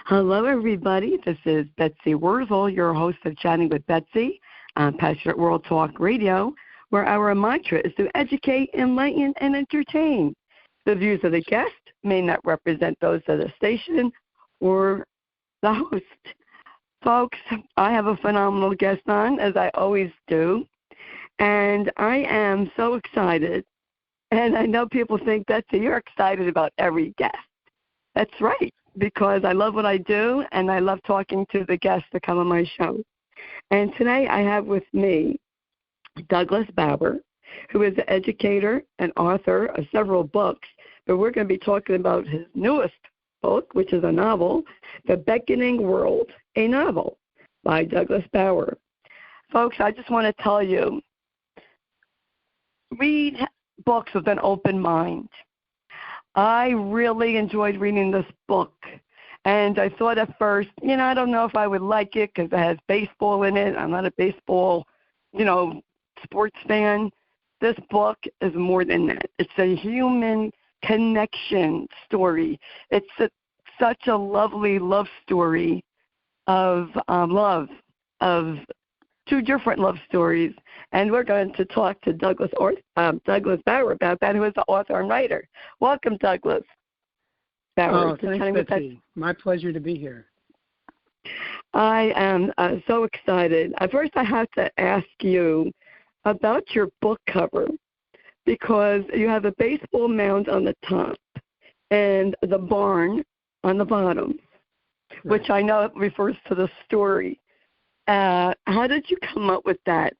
Hello, everybody. This is Betsy Wurzel, your host of Chatting with Betsy on Passionate World Talk Radio, where our mantra is to educate, enlighten, and entertain. The views of the guest may not represent those of the station or the host. Folks, I have a phenomenal guest on, as I always do, and I am so excited. And I know people think, Betsy, you're excited about every guest. That's right, because I love what I do, and I love talking to the guests that come on my show. And today I have with me Douglas Bauer, who is an educator and author of several books, but we're going to be talking about his newest book, which is a novel, The Beckoning World, a novel by Douglas Bauer. Folks, I just want to tell you, read books with an open mind. I really enjoyed reading this book, and I thought at first, I don't know if I would like it because it has baseball in it. I'm not a baseball, sports fan. This book is more than that. It's a human connection story. It's such a lovely love story of love, of two different love stories, and we're going to talk to Douglas Bauer about that, who is the author and writer. Welcome, Douglas Bauer. Oh, thanks, Betsy. My pleasure to be here. I am so excited. First, I have to ask you about your book cover, because you have a baseball mound on the top and the barn on the bottom, right, which I know refers to the story. How did you come up with that?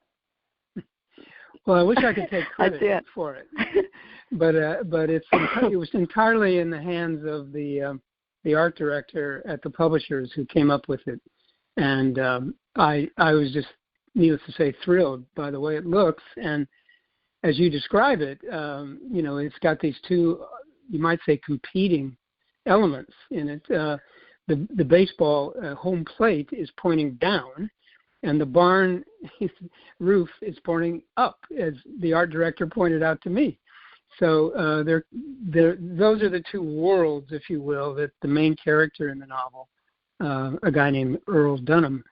Well, I wish I could take credit for it, but it was entirely in the hands of the art director at the publishers who came up with it, and I was just, needless to say, thrilled by the way it looks. And as you describe it, it's got these two, you might say, competing elements in it. The baseball home plate is pointing down, and the barn roof is pointing up, as the art director pointed out to me. So those are the two worlds, if you will, that the main character in the novel, a guy named Earl Dunham,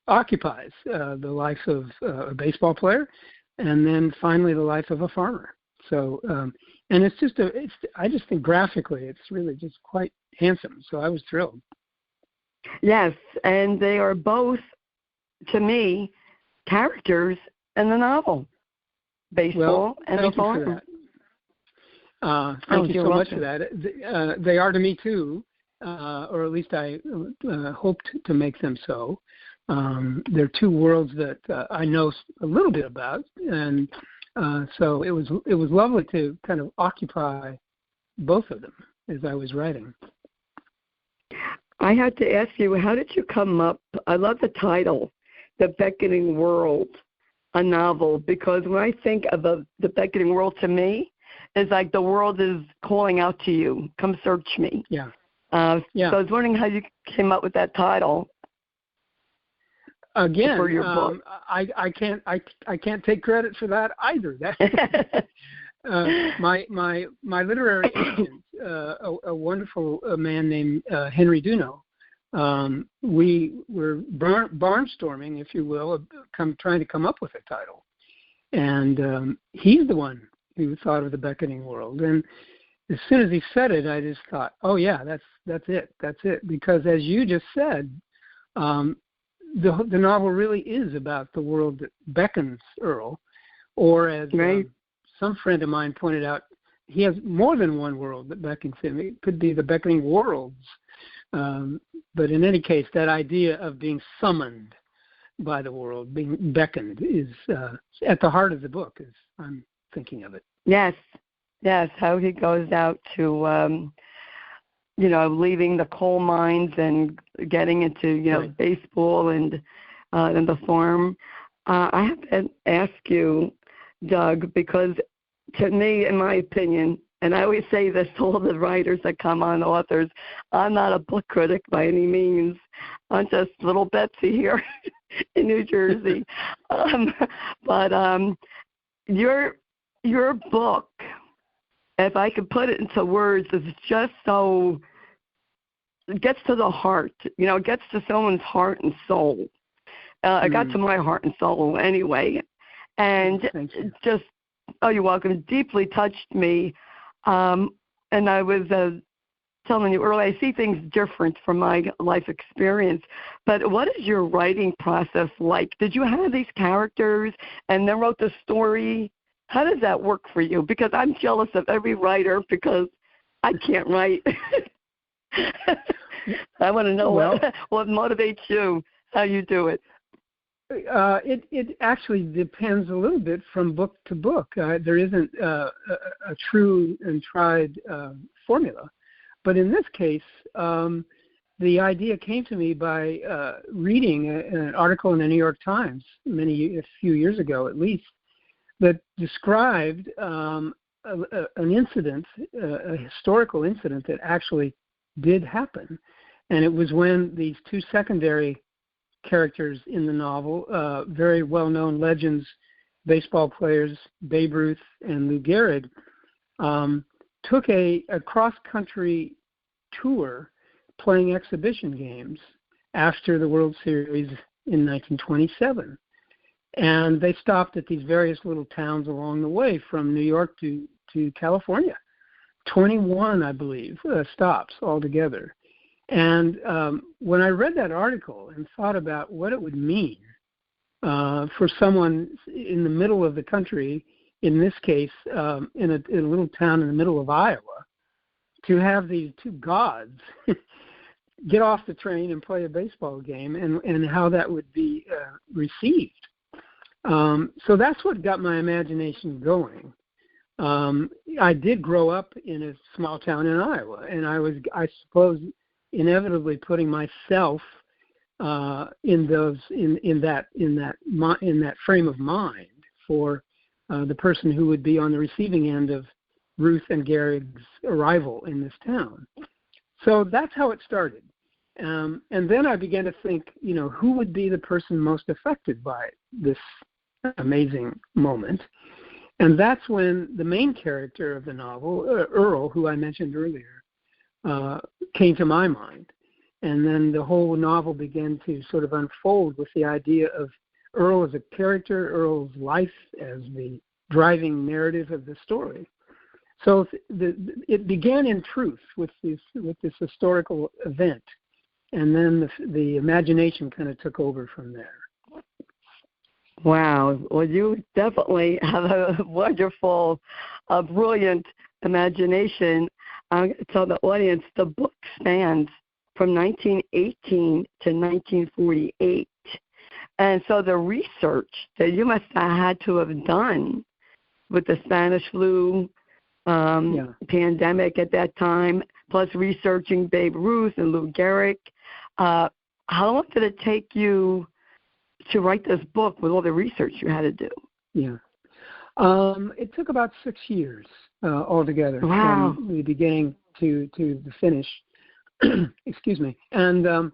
occupies, the life of a baseball player, and then finally the life of a farmer. So, and I just think graphically it's really just quite handsome. So I was thrilled. Yes, and they are both, to me, characters in the novel. Baseball and the farm. Thank you so much for that. They are to me too, or at least I hoped to make them so. They're two worlds that I know a little bit about, and so it was lovely to kind of occupy both of them as I was writing. I had to ask you, how did you come up? I love the title, The Beckoning World, a novel, because when I think of the beckoning world, to me, it's like the world is calling out to you, come search me. Yeah. So I was wondering how you came up with that title. Again, for your book. I can't take credit for that either. My literary agent, a wonderful man named Henry Duno, we were barnstorming, if you will, trying to come up with a title, and he's the one who thought of The Beckoning World. And as soon as he said it, I just thought, oh yeah, that's it, because as you just said, the novel really is about the world that beckons Earl, or as some friend of mine pointed out, he has more than one world that beckons him. It could be the beckoning worlds. But in any case, that idea of being summoned by the world, being beckoned, is at the heart of the book, as I'm thinking of it. Yes, how he goes out to, leaving the coal mines and getting into, baseball and the farm. I have to ask you, Doug, because to me, in my opinion, and I always say this to all the writers that come on, authors, I'm not a book critic by any means. I'm just little Betsy here in New Jersey. But your book, if I could put it into words, is just so gets to the heart. It gets to someone's heart and soul. It got to my heart and soul anyway, and just, oh, you're welcome, deeply touched me. And I was telling you earlier, I see things different from my life experience. But what is your writing process like? Did you have these characters and then wrote the story? How does that work for you? Because I'm jealous of every writer because I can't write. I want to know what motivates you, how you do it. It actually depends a little bit from book to book. There isn't a true and tried formula. But in this case, the idea came to me by reading an article in the New York Times a few years ago at least, that described an incident, a historical incident that actually did happen. And it was when these two secondary characters in the novel, very well-known legends, baseball players, Babe Ruth and Lou Gehrig, took a cross-country tour playing exhibition games after the World Series in 1927. And they stopped at these various little towns along the way from New York to California. 21, I believe, stops altogether. And when I read that article and thought about what it would mean for someone in the middle of the country, in this case, in a little town in the middle of Iowa, to have these two gods get off the train and play a baseball game, and how that would be received. So that's what got my imagination going. I did grow up in a small town in Iowa, and I suppose, inevitably putting myself in that frame of mind for the person who would be on the receiving end of Ruth and Gehrig's arrival in this town. So that's how it started. And then I began to think, who would be the person most affected by this amazing moment? And that's when the main character of the novel, Earl, who I mentioned earlier, came to my mind. And then the whole novel began to sort of unfold with the idea of Earl as a character, Earl's life as the driving narrative of the story. So it began in truth with this historical event, and then the imagination kind of took over from there. Wow. Well, you definitely have a wonderful, brilliant imagination. I'll tell the audience the book spans from 1918 to 1948. And so the research that you must have had to have done with the Spanish flu pandemic at that time, plus researching Babe Ruth and Lou Gehrig, how long did it take you to write this book with all the research you had to do? Yeah. It took about 6 years altogether, from the beginning to the finish. Excuse me. And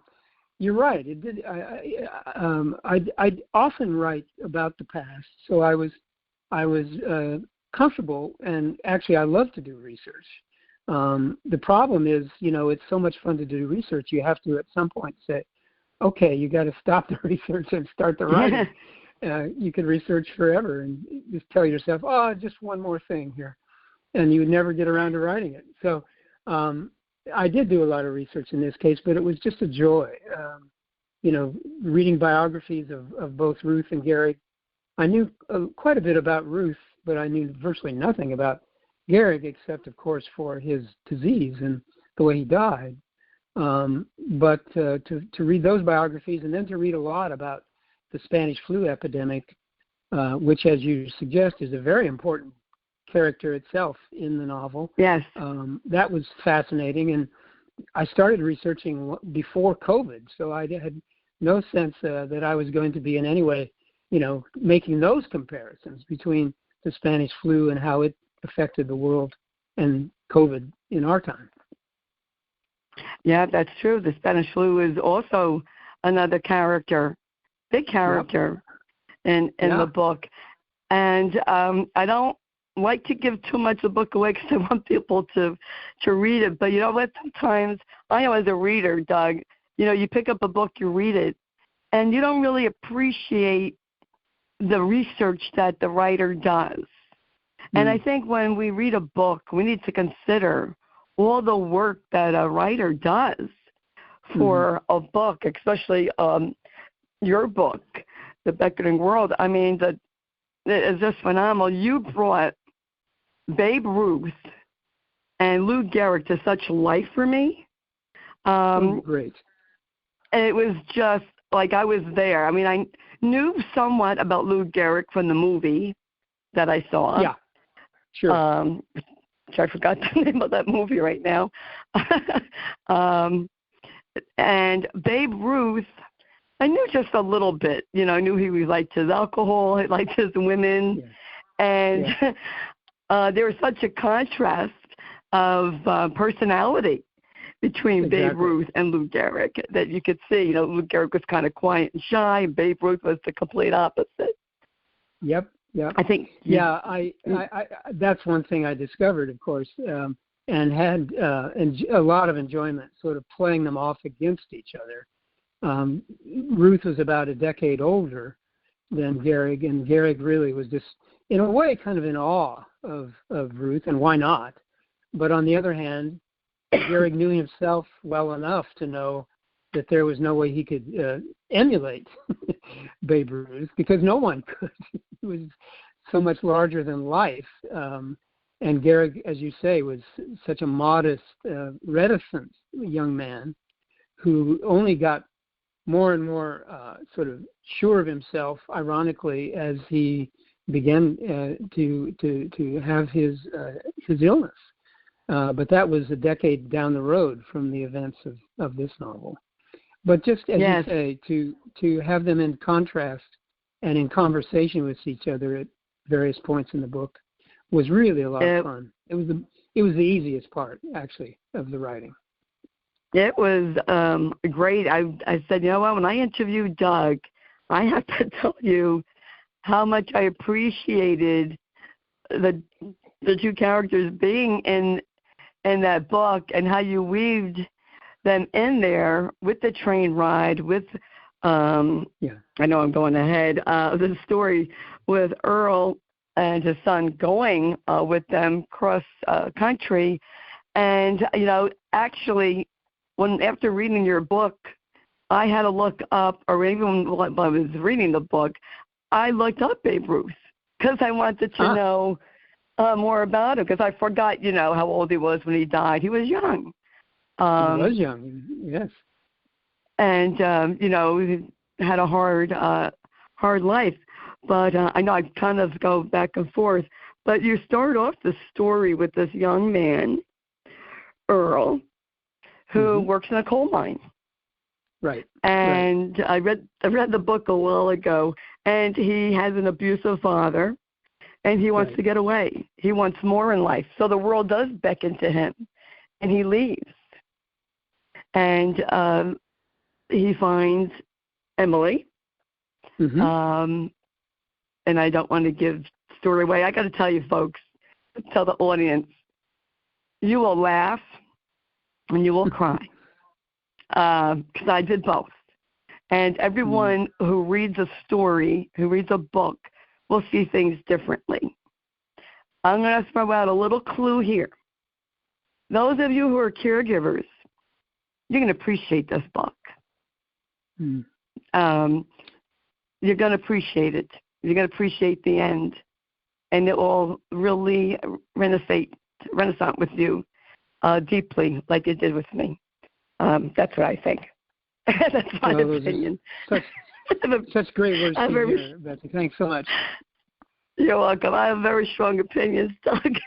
you're right. It did. I often write about the past, so I was comfortable, and actually I love to do research. The problem is, it's so much fun to do research. You have to at some point say, okay, you got to stop the research and start the writing. You could research forever and just tell yourself, just one more thing here, and you would never get around to writing it. So I did do a lot of research in this case, but it was just a joy. Reading biographies of both Ruth and Gehrig. I knew quite a bit about Ruth, but I knew virtually nothing about Gehrig, except, of course, for his disease and the way he died. But to read those biographies, and then to read a lot about the Spanish flu epidemic, which, as you suggest, is a very important character itself in the novel. Yes. That was fascinating, and I started researching before COVID, so I had no sense that I was going to be in any way, making those comparisons between the Spanish flu and how it affected the world and COVID in our time. Yeah, that's true. The Spanish flu is also another big character in the book. And I don't like to give too much of the book away because I want people to read it. But you know what? Sometimes I know as a reader, Doug, you pick up a book, you read it, and you don't really appreciate the research that the writer does. And I think when we read a book, we need to consider all the work that a writer does for a book, especially your book, The Beckoning World. I mean, it's just phenomenal. You brought Babe Ruth and Lou Gehrig to such life for me. Great. It was just like I was there. I mean, I knew somewhat about Lou Gehrig from the movie that I saw. Yeah, sure. Which I forgot the name of that movie right now. And Babe Ruth, I knew just a little bit. I knew he liked his alcohol, he liked his women. Yeah. And there was such a contrast of personality between Babe Ruth and Lou Gehrig that you could see. Lou Gehrig was kind of quiet and shy, and Babe Ruth was the complete opposite. Yep. I think. Yeah, I that's one thing I discovered, of course, and had a lot of enjoyment sort of playing them off against each other. Ruth was about a decade older than Gehrig, and Gehrig really was just, in a way, kind of in awe of Ruth, and why not? But on the other hand, Gehrig knew himself well enough to know that there was no way he could emulate Babe Ruth, because no one could. He was so much larger than life. And Gehrig, as you say, was such a modest, reticent young man who only got more and more sort of sure of himself, ironically, as he began to have his illness. But that was a decade down the road from the events of this novel. But just as you say, to have them in contrast and in conversation with each other at various points in the book was really a lot of fun. It was the easiest part, actually, of the writing. It was great. I said, what? When I interviewed Doug, I have to tell you how much I appreciated the two characters being in that book, and how you weaved them in there with the train ride, with I know I'm going ahead, the story with Earl and his son going with them cross country. And, actually, after reading your book, I had to look up, or even when I was reading the book, I looked up Babe Ruth because I wanted to know more about him, because I forgot, how old he was when he died. He was young. He was young, yes. And, he had a hard life. But I know I kind of go back and forth. But you start off the story with this young man, Earl, who works in a coal mine. Right. And I read the book a while ago, and he has an abusive father, and he wants to get away. He wants more in life. So the world does beckon to him, and he leaves. And he finds Emily. And I don't want to give the story away. I got to tell you, folks, tell the audience, you will laugh and you will cry, because I did both. And everyone who reads a story, who reads a book, will see things differently. I'm going to throw out a little clue here. Those of you who are caregivers, you're going to appreciate this book. You're going to appreciate it. You're going to appreciate the end, and it will really renaissance with you deeply, like it did with me. That's what I think. That's my opinion. Such great words to hear, Betsy. Thanks so much. You're welcome. I have very strong opinions, Doug.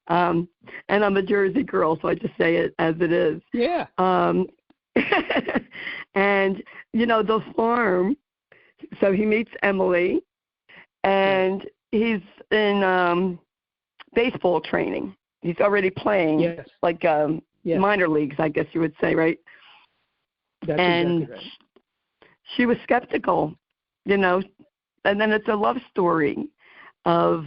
And I'm a Jersey girl, so I just say it as it is. Yeah. And, the farm, so he meets Emily, and he's in baseball training. He's already playing, minor leagues, I guess you would say, right? That's exactly right. She was skeptical, and then it's a love story. of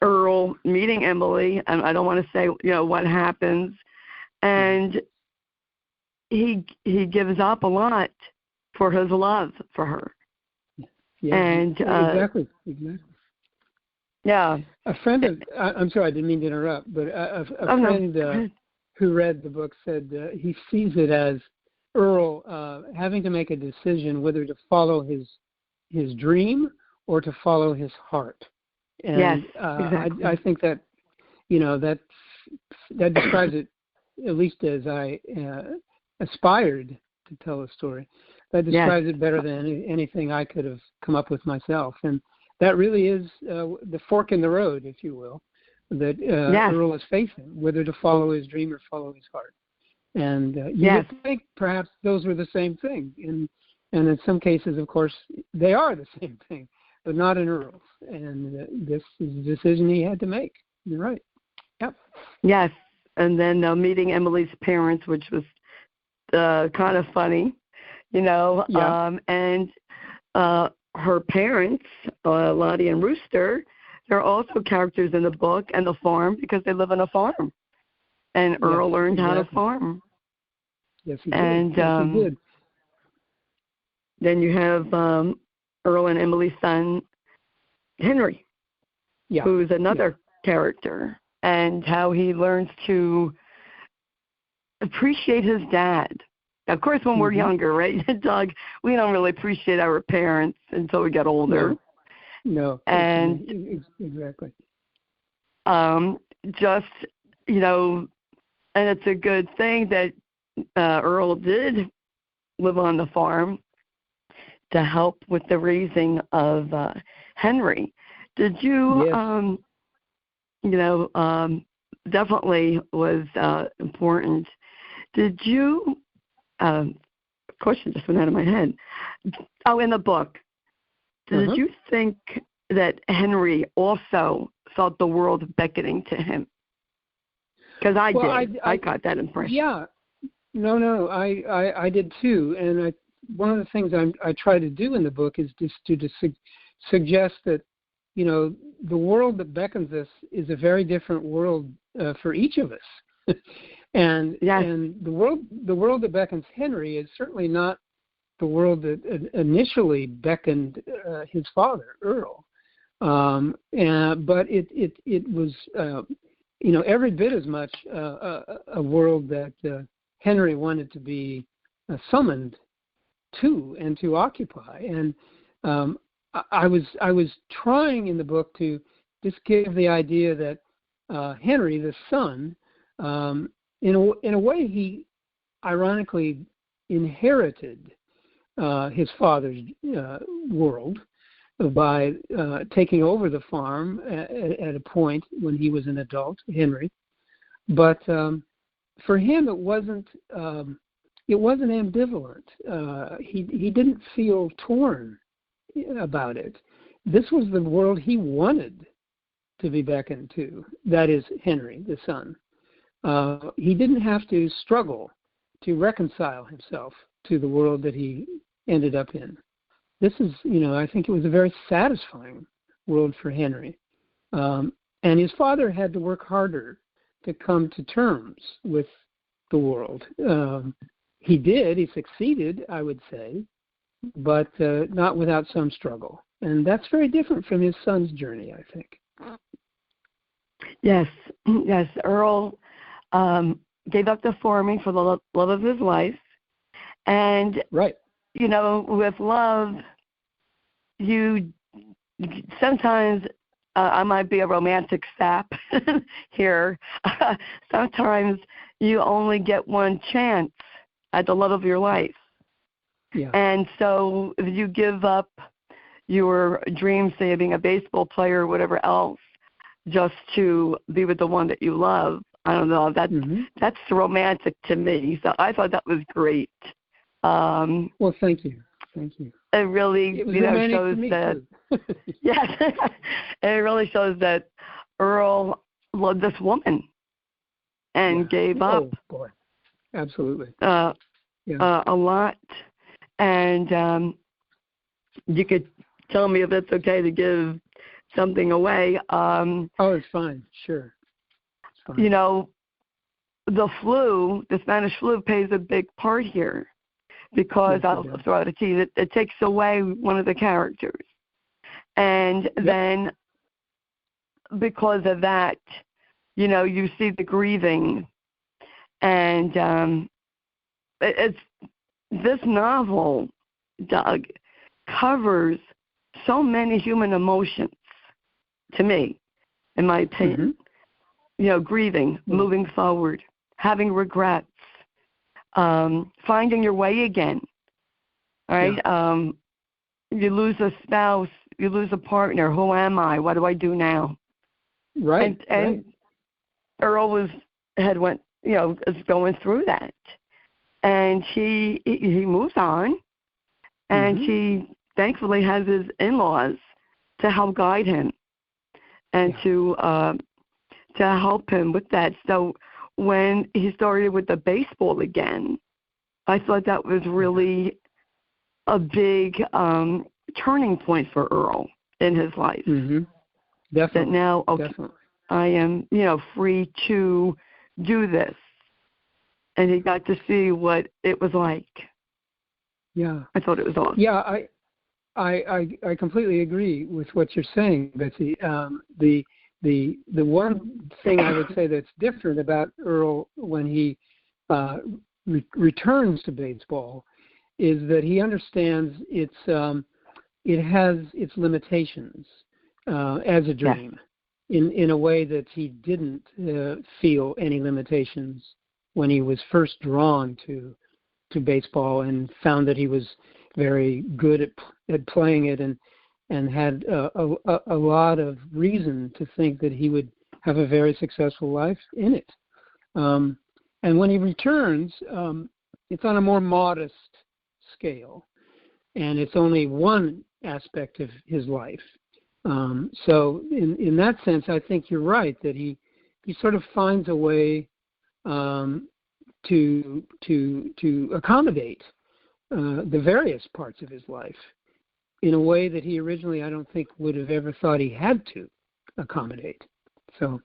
Earl meeting Emily, and I don't want to say what happens, and he gives up a lot for his love for her. Yeah, and exactly. Yeah. A friend of, I'm sorry, I didn't mean to interrupt, but a friend who read the book said he sees it as Earl having to make a decision whether to follow his dream or to follow his heart. And yes, exactly. I think that, that describes it, at least as I aspired to tell a story. That describes it better than anything I could have come up with myself. And that really is the fork in the road, if you will, that Earl is facing, whether to follow his dream or follow his heart. And you would think perhaps those were the same thing. And in some cases, of course, they are the same thing, but not in Earl's. And this is a decision he had to make. You're right. Yep. Yes. And then meeting Emily's parents, which was kind of funny, and her parents, Lottie and Rooster, they're also characters in the book and the farm because they live on a farm. And Earl learned how to farm. Yes, he did. And he did. Then you have Earl and Emily's son, Henry, who's another character, and how he learns to appreciate his dad. Of course, when we're younger, right, Doug, we don't really appreciate our parents until we get older. No. And exactly. Just, and it's a good thing that Earl did live on the farm to help with the raising of Henry. Did you, definitely was important. Did you, question just went out of my head. Oh, in the book, did you think that Henry also felt the world beckoning to him? Because I did. I got that impression. Yeah. No, I did too. And one of the things I try to do in the book is just to suggest that, the world that beckons us is a very different world for each of us. And the world that beckons Henry is certainly not the world that initially beckoned his father, Earl. But it was every bit as much a world that Henry wanted to be summoned to and to occupy. And I was trying in the book to just give the idea that Henry, the son, in a way, he ironically inherited his father's world by taking over the farm at a point when he was an adult, Henry. But for him, it wasn't ambivalent. He didn't feel torn about it. This was the world he wanted to be beckoned to. That is Henry, the son. He didn't have to struggle to reconcile himself to the world that he ended up in. This is, I think it was a very satisfying world for Henry. And his father had to work harder to come to terms with the world. He did. He succeeded, I would say, but not without some struggle. And that's very different from his son's journey, I think. Yes. Earl gave up the farming for the love of his life. And, with love, you sometimes, I might be a romantic sap here, sometimes you only get one chance at the love of your life. Yeah. And so if you give up your dream, say, of being a baseball player or whatever else, just to be with the one that you love, I don't know, that's romantic to me. So I thought that was great. Well, thank you. It really, shows that. Yes, it really shows that Earl loved this woman and gave up. Oh boy, absolutely. A lot, and you could tell me if it's okay to give something away. It's fine. Sure. It's fine. You know, the Spanish flu plays a big part here because I'll throw it to you. It takes away one of the characters. And then because of that, you know, you see the grieving. And it's this novel, Doug, covers so many human emotions, to me, in my opinion. You know, grieving, moving forward, having regrets, finding your way again, right? You lose a spouse, you lose a partner. Who am I? What do I do now? Right. And Earl is going through that. And he moves on, and he thankfully has his in-laws to help guide him and to help him with that. So when he started with the baseball again, I thought that was really a big turning point for Earl in his life. Definitely. That now, I am, free to do this. And he got to see what it was like. Yeah. I thought it was awesome. Yeah, I completely agree with what you're saying, Betsy. The one thing I would say that's different about Earl when he returns to baseball is that he understands it has its limitations as a dream in a way that he didn't feel any limitations when he was first drawn to baseball and found that he was very good at playing it and had a lot of reason to think that he would have a very successful life in it. And when he returns, it's on a more modest scale, and it's only one aspect of his life. So in that sense, I think you're right that he sort of finds a way to accommodate the various parts of his life in a way that he originally, I don't think, would have ever thought he had to accommodate. So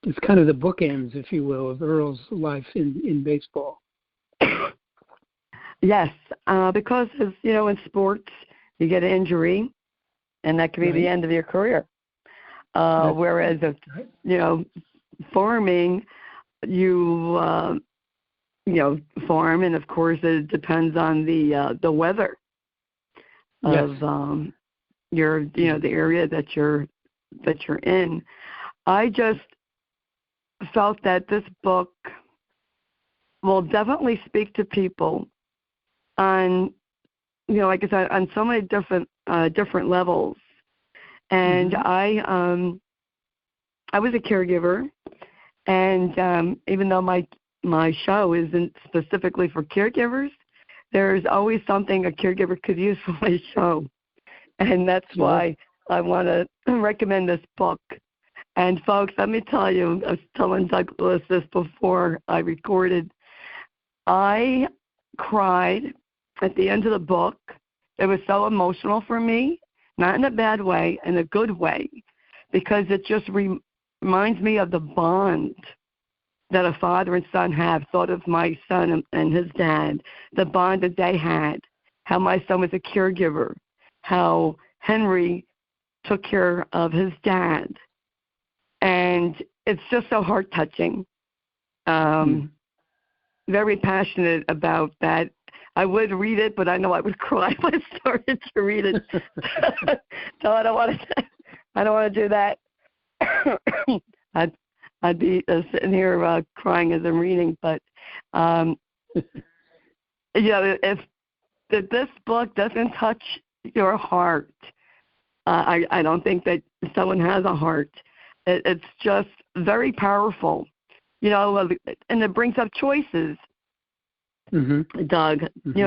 it's kind of the bookends, if you will, of Earl's life in baseball. Yes, because in sports you get an injury, and that can be the end of your career. Whereas, farming, you farm, and of course it depends on the weather of the area that you're in. I just felt that this book will definitely speak to people on, like I said, on so many different levels. And I was a caregiver, and even though my show isn't specifically for caregivers, there's always something a caregiver could use for my show. And that's why I want to recommend this book. And folks, let me tell you, I was telling Douglas this before I recorded, I cried at the end of the book. It was so emotional for me, not in a bad way, in a good way, because it just reminds me of the bond that a father and son have. Thought of my son and his dad, the bond that they had, how my son was a caregiver, how Henry took care of his dad. And it's just so heart-touching. Very passionate about that. I would read it, but I know I would cry if I started to read it. So I don't want to do that. I'd be sitting here crying as I'm reading. But if this book doesn't touch your heart, I don't think that someone has a heart. It's just very powerful, and it brings up choices. Doug,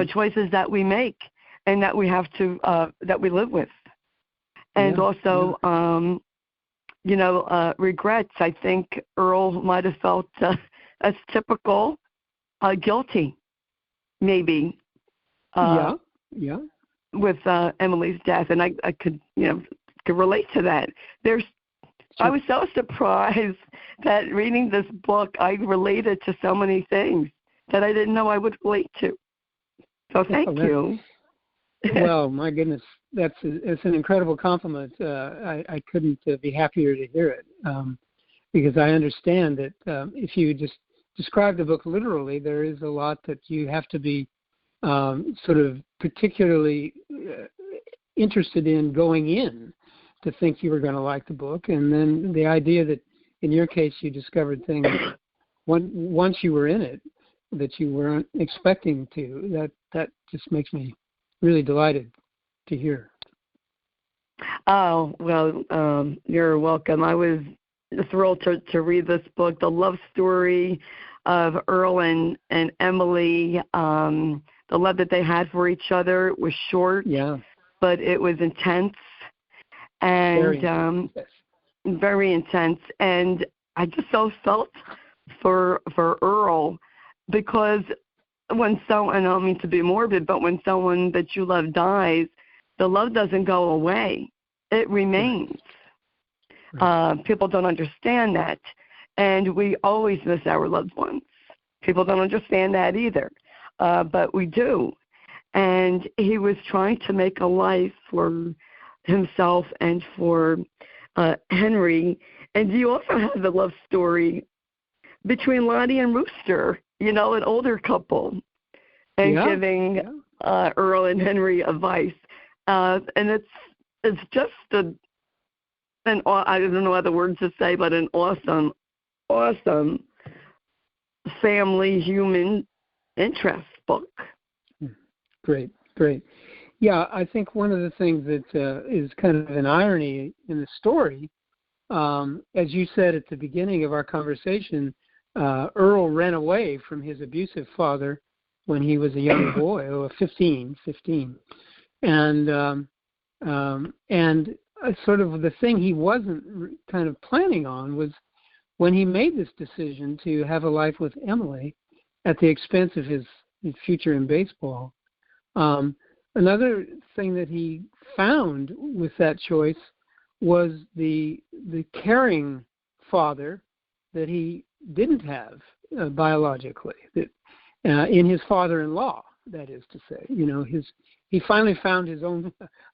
choices that we make and that we have to that we live with, and also regrets. I think Earl might have felt as typical guilty, maybe. With Emily's death, and I could could relate to that. I was so surprised that reading this book, I related to so many things that I didn't know I would relate to. So thank you. Well, my goodness, it's an incredible compliment. I couldn't be happier to hear it, because I understand that if you just describe the book literally, there is a lot that you have to be sort of particularly interested in going in to think you were going to like the book. And then the idea that in your case you discovered things once you were in it that you weren't expecting to, that just makes me really delighted to hear. Oh, well, you're welcome. I was thrilled to read this book. The love story of Earl and Emily, the love that they had for each other was short, but it was intense and very intense. And I just so felt for Earl, because when someone, I don't mean to be morbid, but when someone that you love dies, the love doesn't go away. It remains. Right. People don't understand that. And we always miss our loved ones. People don't understand that either. But we do. And he was trying to make a life for himself and for Henry. And you also have the love story between Lottie and Rooster, an older couple, and giving Earl and Henry advice. And it's just I don't know other words to say, but an awesome family human interest book. Great. Yeah, I think one of the things that is kind of an irony in the story, as you said at the beginning of our conversation, Earl ran away from his abusive father when he was a young boy, 15, and sort of the thing he wasn't kind of planning on was when he made this decision to have a life with Emily at the expense of his future in baseball. Another thing that he found with that choice was the caring father that he didn't have biologically, in his father-in-law, that is to say. He finally found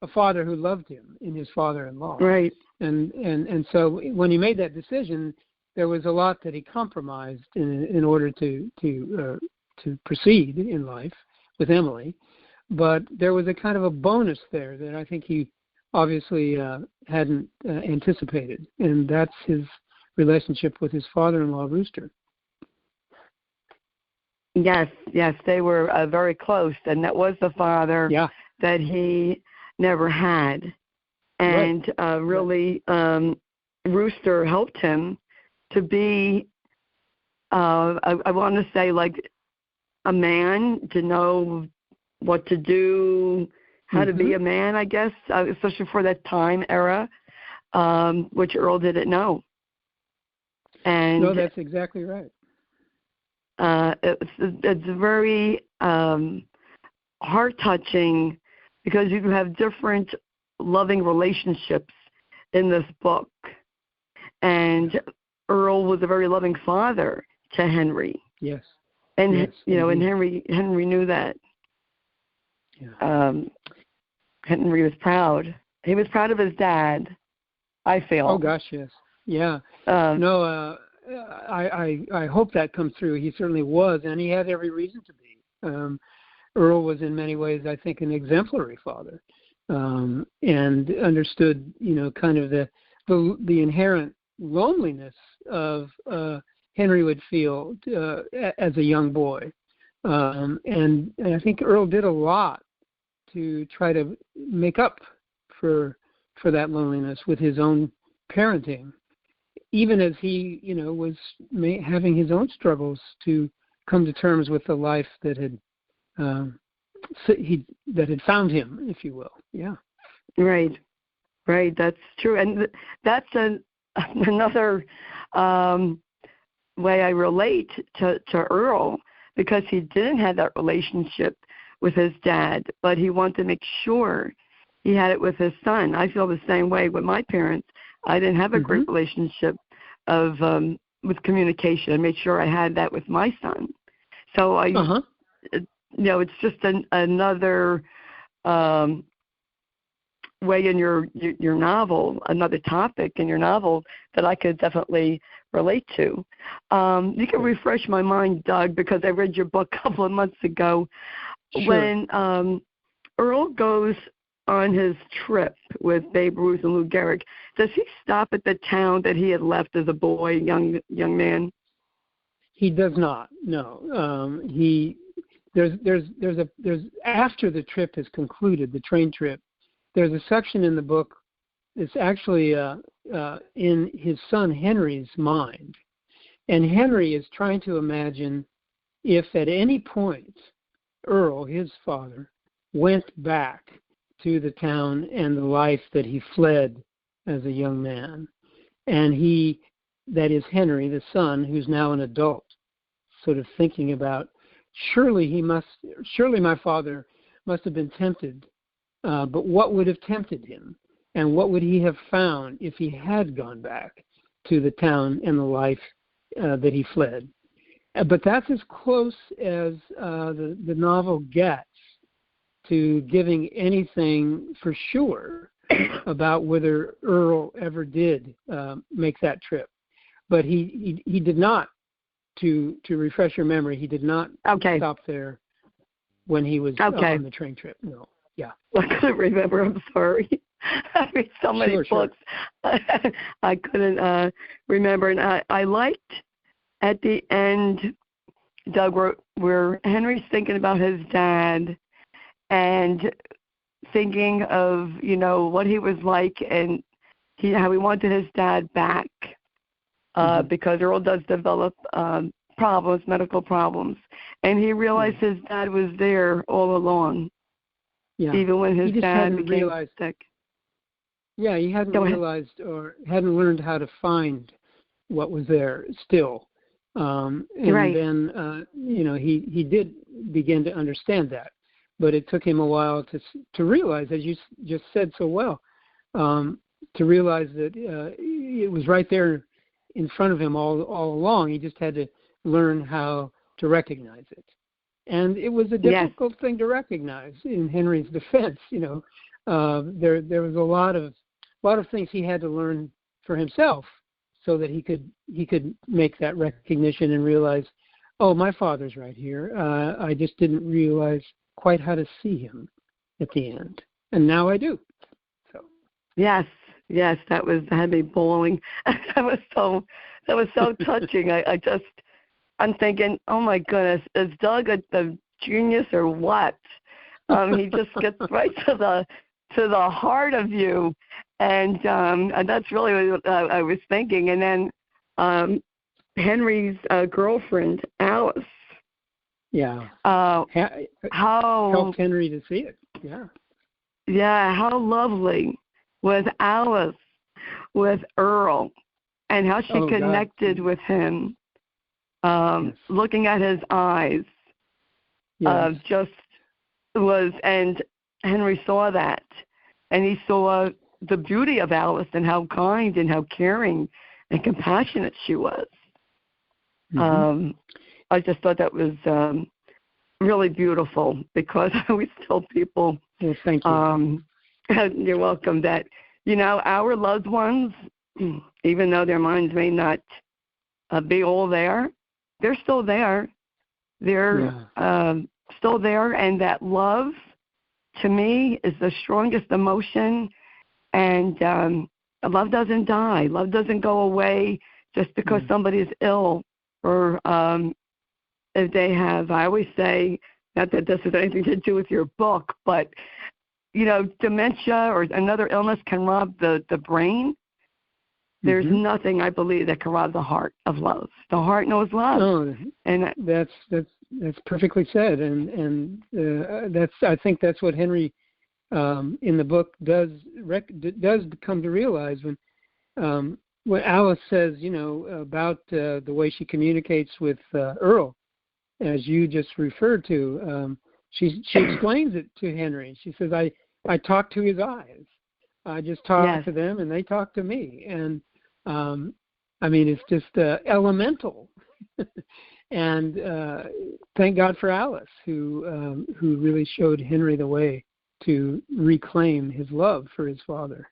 a father who loved him in his father-in-law. Right. And so when he made that decision, there was a lot that he compromised in order to proceed in life with Emily. But there was a kind of a bonus there that I think he obviously hadn't anticipated, and that's his relationship with his father-in-law, Rooster. Yes, they were very close, and that was the father that he never had. And really, Rooster helped him to be, I want to say, like a man, to know what to do, how to be a man, I guess, especially for that time era, which Earl didn't know. And no, that's exactly right. It's very heart-touching because you can have different loving relationships in this book. And Earl was a very loving father to Henry. Yes. And yes, and Henry knew that. Yeah. Henry was proud. He was proud of his dad, I feel. Oh gosh, yes. Yeah. I hope that comes through. He certainly was, and he had every reason to be. Earl was in many ways, I think, an exemplary father, and understood, kind of the inherent loneliness of Henry would feel as a young boy, and I think Earl did a lot to try to make up for that loneliness with his own parenting, even as he, was having his own struggles to come to terms with the life that had found him, if you will. Yeah. Right. That's true, and that's another way I relate to Earl, because he didn't have that relationship with his dad, but he wanted to make sure he had it with his son. I feel the same way with my parents. I didn't have a great relationship of with communication. I made sure I had that with my son. So it's just another way in your novel, another topic in your novel that I could definitely relate to. You can refresh my mind, Doug, because I read your book a couple of months ago. Sure. When Earl goes on his trip with Babe Ruth and Lou Gehrig, does he stop at the town that he had left as a boy, young man? He does not. No. There's after the trip is concluded, the train trip. There's a section in the book. It's actually in his son Henry's mind, and Henry is trying to imagine if at any point Earl, his father, went back to the town and the life that he fled as a young man. And that is Henry, the son, who's now an adult, sort of thinking about, surely my father must have been tempted, but what would have tempted him? And what would he have found if he had gone back to the town and the life that he fled? But that's as close as the novel gets to giving anything for sure about whether Earl ever did make that trip. But he did not, to refresh your memory, he did not stop there when he was on the train trip. No. Yeah. I couldn't remember. I'm sorry. I read so many books. I couldn't remember. And I liked at the end, Doug, where Henry's thinking about his dad and thinking of, what he was like and how he wanted his dad back because Earl does develop problems, medical problems. And he realized his dad was there all along, even when his dad became sick. Yeah, he hadn't realized or hadn't learned how to find what was there still. And then, he did begin to understand that. But it took him a while to realize, as you just said so well, to realize that it was right there in front of him all along. He just had to learn how to recognize it. And it was a difficult thing to recognize in Henry's defense. There was a lot of things he had to learn for himself so that he could make that recognition and realize, oh, my father's right here. I just didn't realize quite how to see him at the end, and now I do. So yes, that had me bawling. that was so touching. I'm thinking, oh my goodness, is Doug a genius or what? He just gets right to the heart of you, and that's really what I was thinking. And then Henry's girlfriend, Alice. Yeah. How helped Henry to see it. Yeah. Yeah, how lovely was Alice with Earl, and how she connected with him. Looking at his eyes, just was, and Henry saw that, and he saw the beauty of Alice and how kind and how caring and compassionate she was. I just thought that was really beautiful, because I always tell people, thank you. You're welcome, that, our loved ones, even though their minds may not be all there, they're still there. They're still there, and that love, to me, is the strongest emotion, and love doesn't die. Love doesn't go away just because somebody is ill, or if they have, I always say, not that this has anything to do with your book, but, dementia or another illness can rob the brain. There's nothing, I believe, that can rob the heart of love. The heart knows love. Oh, and that's perfectly said, and I think that's what Henry in the book does come to realize when Alice says, about the way she communicates with Earl, as you just referred to. She explains it to Henry. She says, I talk to his eyes. I just talk to them, and they talk to me. And I mean, it's just elemental. And thank God for Alice, who really showed Henry the way to reclaim his love for his father.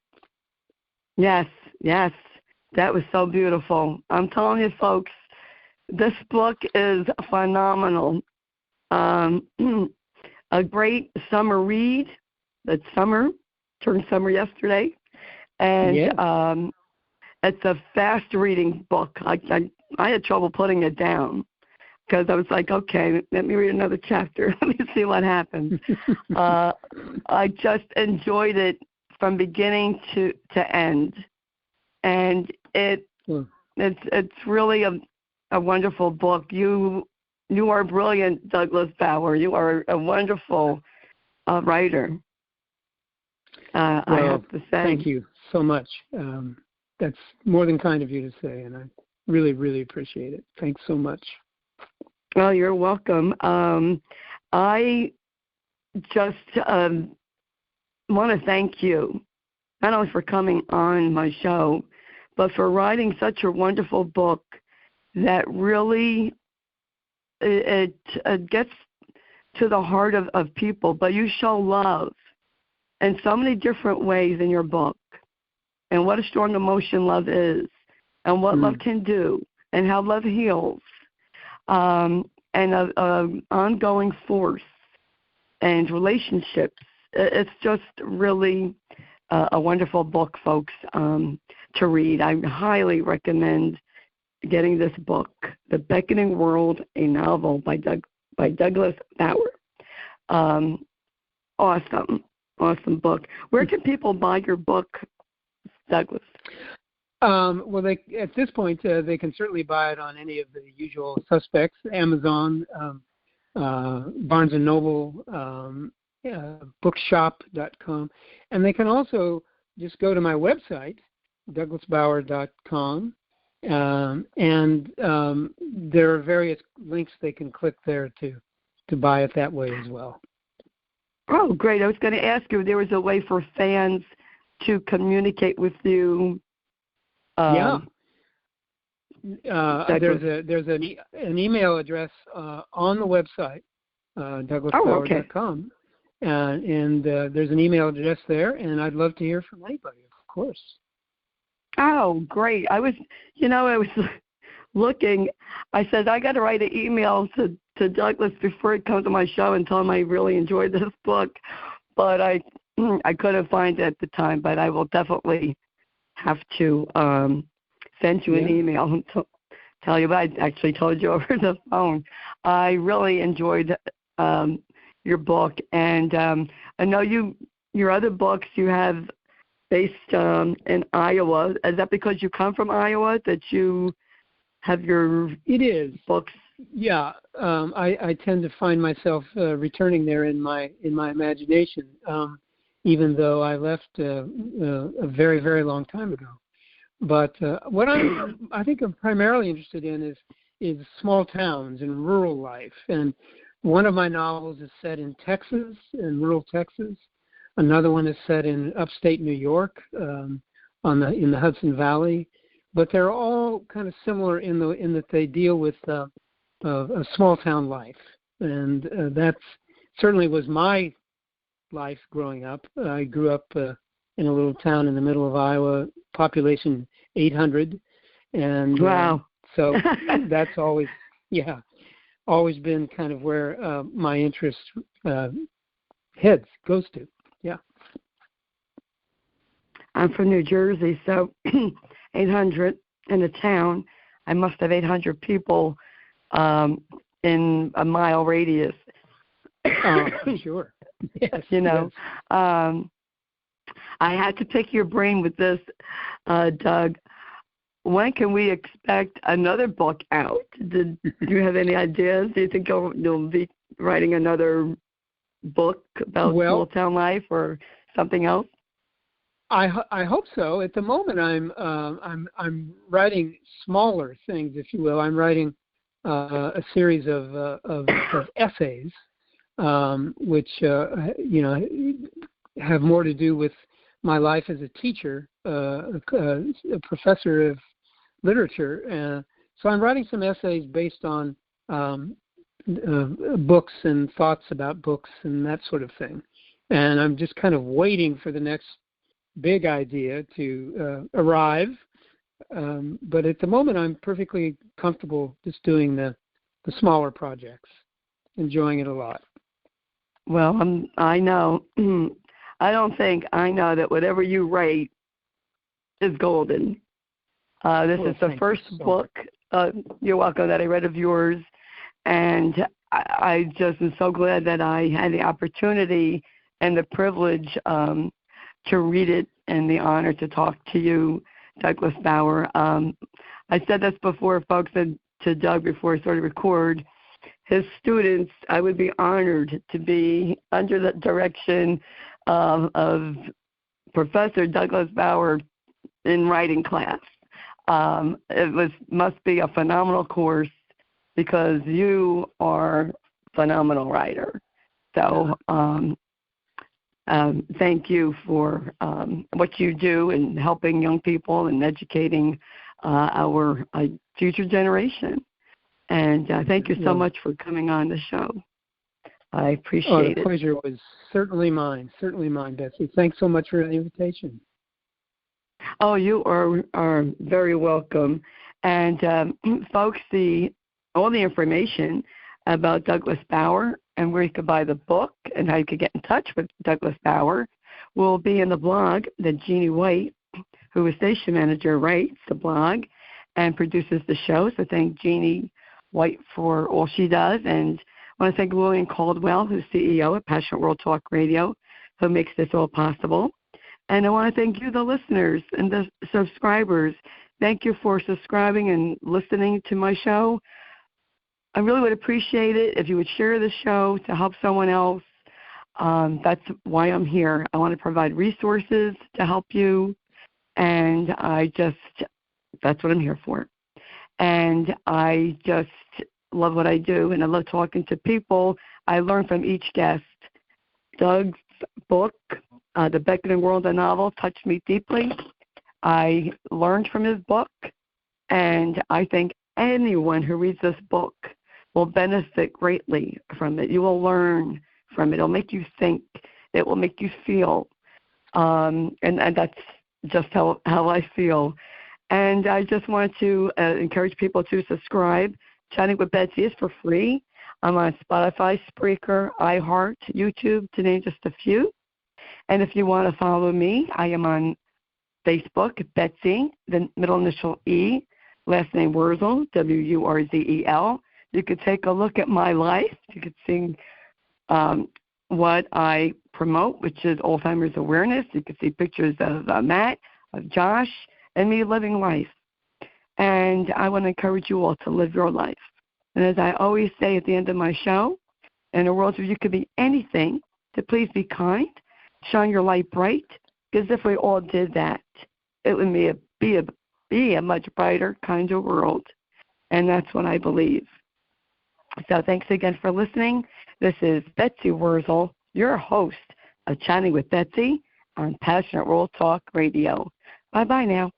Yes, that was so beautiful. I'm telling you, folks, this book is phenomenal. A great summer read. That summer turned summer yesterday, and it's a fast-reading book. I had trouble putting it down because I was like, okay, let me read another chapter. Let me see what happens. I just enjoyed it from beginning to end, and it's really a wonderful book. You are brilliant, Douglas Bauer. You are a wonderful writer. I have to say. Thank you so much. That's more than kind of you to say, and I really, really appreciate it. Thanks so much. Well, you're welcome. I just want to thank you, not only for coming on my show, but for writing such a wonderful book that really it gets to the heart of people, but you show love in so many different ways in your book, and what a strong emotion love is, and what love can do, and how love heals, and an ongoing force and relationships. It's just really a wonderful book, folks, to read. I highly recommend getting this book, The Beckoning World, a novel by Douglas Bauer. Awesome book. Where can people buy your book, Douglas? Well, at this point, they can certainly buy it on any of the usual suspects: Amazon, Barnes & Noble, bookshop.com. And they can also just go to my website, douglasbauer.com, and there are various links they can click there to buy it that way as well. Oh, great. I was going to ask you if there was a way for fans to communicate with you. There's an email address on the website, douglasbauer.com, and there's an email address there, and I'd love to hear from anybody, of course. Oh, great. I was looking. I said, I got to write an email to Douglas before he comes to my show and tell him I really enjoyed this book, but I couldn't find it at the time, but I will definitely have to send you an email and tell you, but I actually told you over the phone. I really enjoyed your book, and I know your other books you have based in Iowa. Is that because you come from Iowa that you have your books? Yeah, I tend to find myself returning there in my imagination, even though I left a very, very long time ago. But what I think I'm primarily interested in is small towns and rural life. And one of my novels is set in Texas, in rural Texas. Another one is set in upstate New York, in the Hudson Valley. But they're all kind of similar in that they deal with a small town life, and that certainly was my life growing up. I grew up in a little town in the middle of Iowa, population 800, and wow. So that's always been kind of where my interest goes to. Yeah. I'm from New Jersey, so 800 in a town. I must have 800 people in a mile radius. Oh, sure. Yes. Yes. I had to pick your brain with this, Doug. When can we expect another book out? Do you have any ideas? Do you think you'll be writing another book about small town life or something else? I hope so. At the moment, I'm writing smaller things, if you will. I'm writing a series of essays, which have more to do with my life as a teacher, a professor of literature. So I'm writing some essays based on books and thoughts about books and that sort of thing. And I'm just kind of waiting for the next big idea to arrive. But at the moment, I'm perfectly comfortable just doing the smaller projects, enjoying it a lot. Well, I know. I know that whatever you write is golden. This is the first book, you're welcome, that I read of yours. And I just am so glad that I had the opportunity and the privilege to read it and the honor to talk to you, Douglas Bauer. I said this before, folks, and to Doug before I started to record. His students, I would be honored to be under the direction of Professor Douglas Bauer in writing class. It must be a phenomenal course because you are a phenomenal writer. So thank you for what you do in helping young people and educating our future generation. And thank you so much for coming on the show. I appreciate it. The pleasure was certainly mine, Betsy. Thanks so much for the invitation. Oh, you are very welcome. And folks, all the information about Douglas Bauer and where you could buy the book and how you could get in touch with Douglas Bauer will be in the blog that Jeannie White, who is station manager, writes the blog and produces the show. So thank Jeannie White for all she does. And I want to thank William Caldwell, who's CEO at Passionate World Talk Radio, who makes this all possible. And I want to thank you, the listeners and the subscribers. Thank you for subscribing and listening to my show. I really would appreciate it if you would share the show to help someone else. That's why I'm here. I want to provide resources to help you, and that's what I'm here for. And I just love what I do, and I love talking to people. I learn from each guest. Doug's book, The Beckoning World, a novel, touched me deeply. I learned from his book, and I think anyone who reads this book will benefit greatly from it. You will learn from it. It'll make you think. It will make you feel. And that's just how I feel. And I just want to encourage people to subscribe. Chatting with Betsy is for free. I'm on Spotify, Spreaker, iHeart, YouTube, to name just a few. And if you want to follow me, I am on Facebook, Betsy, the middle initial E, last name Wurzel, Wurzel. You could take a look at my life. You could see what I promote, which is Alzheimer's awareness. You could see pictures of Matt, of Josh, and me living life. And I want to encourage you all to live your life. And as I always say at the end of my show, in a world where you could be anything, to please be kind, shine your light bright, because if we all did that, it would be a much brighter, kinder world. And that's what I believe. So thanks again for listening. This is Betsy Wurzel, your host of Chatting with Betsy on Passionate World Talk Radio. Bye-bye now.